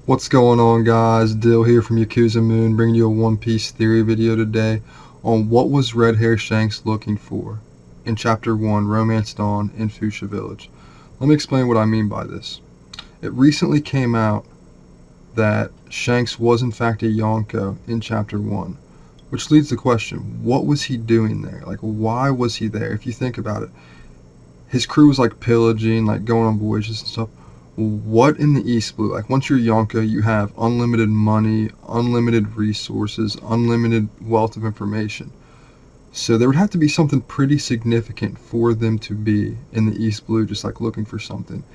What's going on, guys? Dill here from Yakuza Moon, bringing you a One Piece theory video today on what was Red Hair Shanks looking for in Chapter 1, Romance Dawn in Fuchsia Village. Let me explain what I mean by this. It recently came out that Shanks was in fact a Yonko in Chapter 1, which leads the question, what was he doing there? Like, why was he there? If you think about it, his crew was like pillaging, like going on voyages and stuff. What in the East Blue? Like, once you're Yonko, you have unlimited money, unlimited resources, unlimited wealth of information. So there would have to be something pretty significant for them to be in the East Blue, just like looking for something.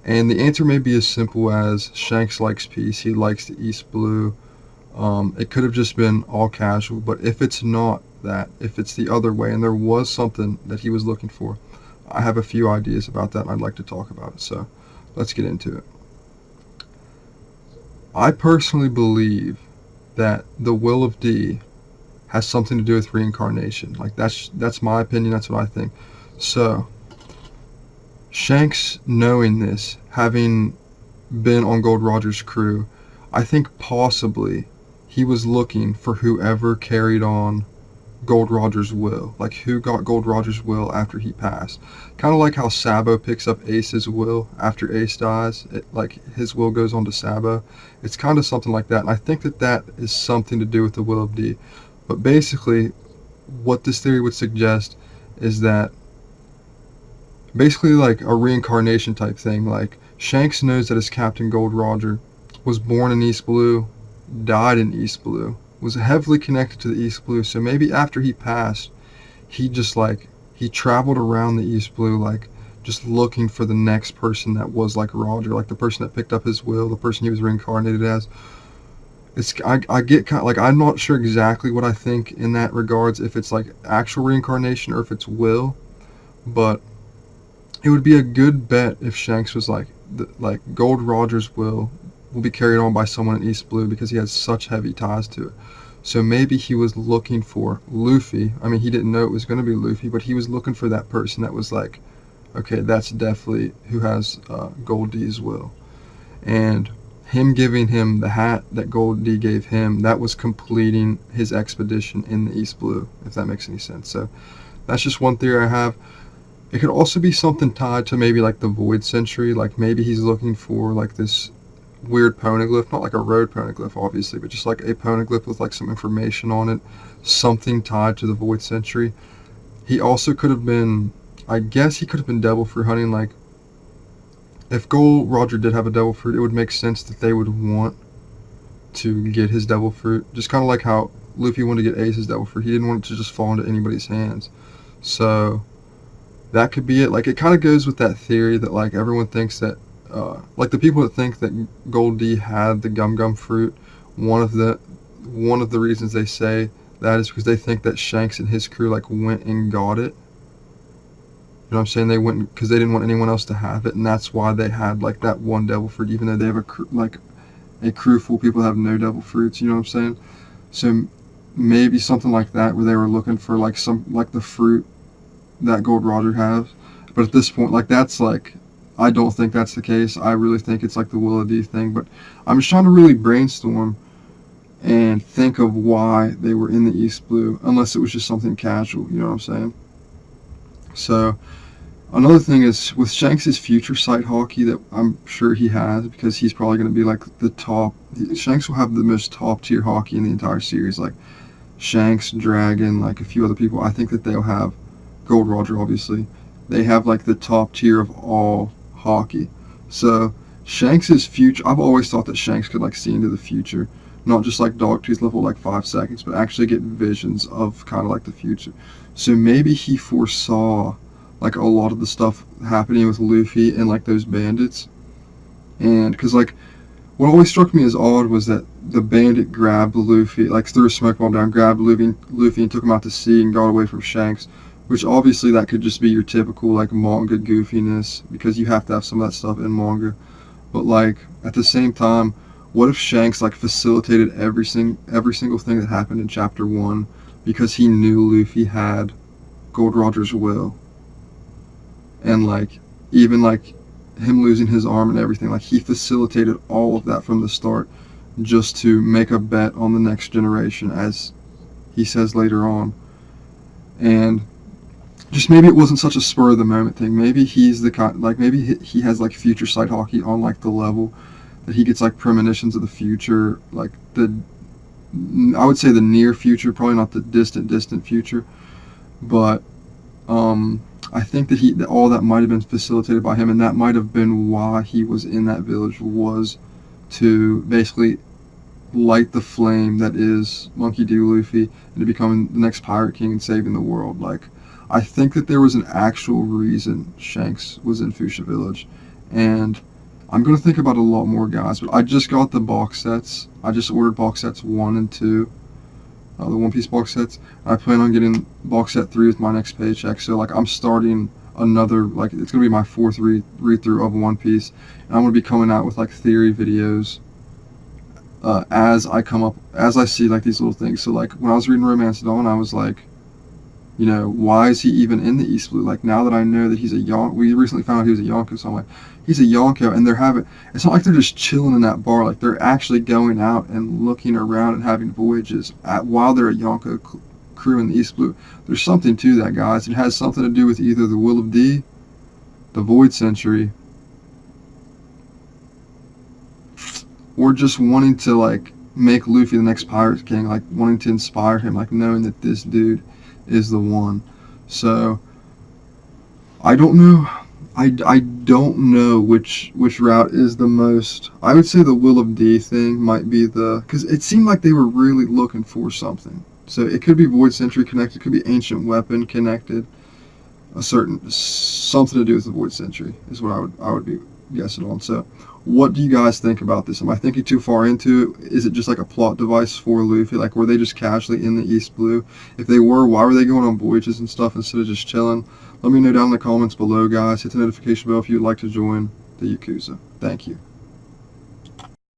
And the answer may be as simple as Shanks likes peace. He likes the East Blue. It could have just been all casual, but if it's not that, if it's the other way, and there was something that he was looking for, I have a few ideas about that, and I'd like to talk about it. So let's get into it. I personally believe that the will of D has something to do with reincarnation. Like, that's my opinion. That's what I think. So Shanks, knowing this, having been on Gold Roger's crew, I think possibly he was looking for whoever carried on Gold Roger's will. Like, who got Gold Roger's will after he passed. Kind of like how Sabo picks up Ace's will after Ace dies. Like, his will goes on to Sabo. It's kind of something like that. And I think that that is something to do with the will of D. But basically, what this theory would suggest is that basically like a reincarnation type thing. Like, Shanks knows that his Captain Gold Roger was born in East Blue, died in East Blue, was heavily connected to the East Blue. So maybe after he passed, he just like he traveled around the East Blue, like just looking for the next person that was like Roger, like the person that picked up his will, the person he was reincarnated as. I get kind of, like, I'm not sure exactly what I think in that regards, if it's like actual reincarnation or if it's will, but it would be a good bet if Shanks was like like Gold Roger's will be carried on by someone in East Blue because he has such heavy ties to it. So maybe he was looking for Luffy. I mean, he didn't know it was going to be Luffy, but he was looking for that person that was like, okay, that's definitely who has Gold D's will. And him giving him the hat that Gold D gave him, that was completing his expedition in the East Blue, if that makes any sense. So that's just one theory I have. It could also be something tied to maybe like the Void Century. Like, maybe he's looking for like this weird poneglyph, not like a road poneglyph obviously, but just like a poneglyph with like some information on it, something tied to the Void Century. He also could have been, I guess he could have been devil fruit hunting. Like, if Gold Roger did have a devil fruit, it would make sense that they would want to get his devil fruit, just kind of like how Luffy wanted to get Ace's devil fruit. He didn't want it to just fall into anybody's hands. So that could be it. Like, it kind of goes with that theory that like everyone thinks that like the people that think that Gold D had the Gum Gum fruit, one of the reasons they say that is because they think that Shanks and his crew like went and got it. You know what I'm saying? They went because they didn't want anyone else to have it, and that's why they had like that one devil fruit, even though they have a crew full of people that have no devil fruits. You know what I'm saying? So maybe something like that, where they were looking for like some like the fruit that Gold Roger has. But at this point, like, that's like, I don't think that's the case. I really think it's like the Will of D thing. But I'm just trying to really brainstorm and think of why they were in the East Blue, unless it was just something casual. You know what I'm saying? So another thing is with Shanks' future sight hockey that I'm sure he has, because he's probably going to be like the top. Shanks will have the most top tier hockey in the entire series. Like Shanks, Dragon, like a few other people. I think that they'll have Gold Roger, obviously. They have like the top tier of all hockey. So Shanks' future, I've always thought that Shanks could like see into the future, not just like Dogtooth level like 5 seconds, but actually get visions of kind of like the future. So maybe he foresaw like a lot of the stuff happening with Luffy and like those bandits. And because like what always struck me as odd was that the bandit grabbed Luffy, like threw a smoke bomb down, grabbed Luffy and took him out to sea and got away from Shanks. Which obviously that could just be your typical like manga goofiness, because you have to have some of that stuff in manga. But like at the same time, what if Shanks like facilitated every single thing that happened in Chapter 1 because he knew Luffy had Gold Roger's will, and like even like him losing his arm and everything. Like, he facilitated all of that from the start just to make a bet on the next generation, as he says later on. And just maybe it wasn't such a spur of the moment thing. Maybe he's the kind, like, maybe he has like future sight hockey on like the level that he gets like premonitions of the future, like I would say the near future, probably not the distant future, but I think that all that might have been facilitated by him, and that might have been why he was in that village, was to basically light the flame that is Monkey D. Luffy into becoming the next Pirate King and saving the world. Like, I think that there was an actual reason Shanks was in Fuchsia Village, and I'm gonna think about it a lot more, guys. But I just got the box sets. I just ordered box sets 1 and 2, the One Piece box sets. I plan on getting box set 3 with my next paycheck. So like, I'm starting another, like, it's gonna be my 4th read through of One Piece, and I'm gonna be coming out with like theory videos as I see like these little things. So like, when I was reading Romance Dawn, I was like, you know, why is he even in the East Blue? Like, now that I know that he's a Yonko, we recently found out he was a Yonko, so I'm like, he's a Yonko, and it's not like they're just chilling in that bar, like, they're actually going out and looking around and having voyages while they're a Yonko crew in the East Blue. There's something to that, guys. It has something to do with either the Will of D, the Void Century, or just wanting to, like, make Luffy the next Pirate King, like, wanting to inspire him, like, knowing that this dude is the one. So I don't know. I don't know which route is the most. I would say the Will of D thing might be because it seemed like they were really looking for something. So it could be Void Century connected, it could be Ancient Weapon connected, something to do with the Void Century is what I would be guessing on. So what do you guys think about this? Am I thinking too far into it? Is it just like a plot device for Luffy? Like, were they just casually in the East Blue? If they were, why were they going on voyages and stuff instead of just chilling? Let me know down in the comments below, guys. Hit the notification bell if you'd like to join the Yakuza. Thank you.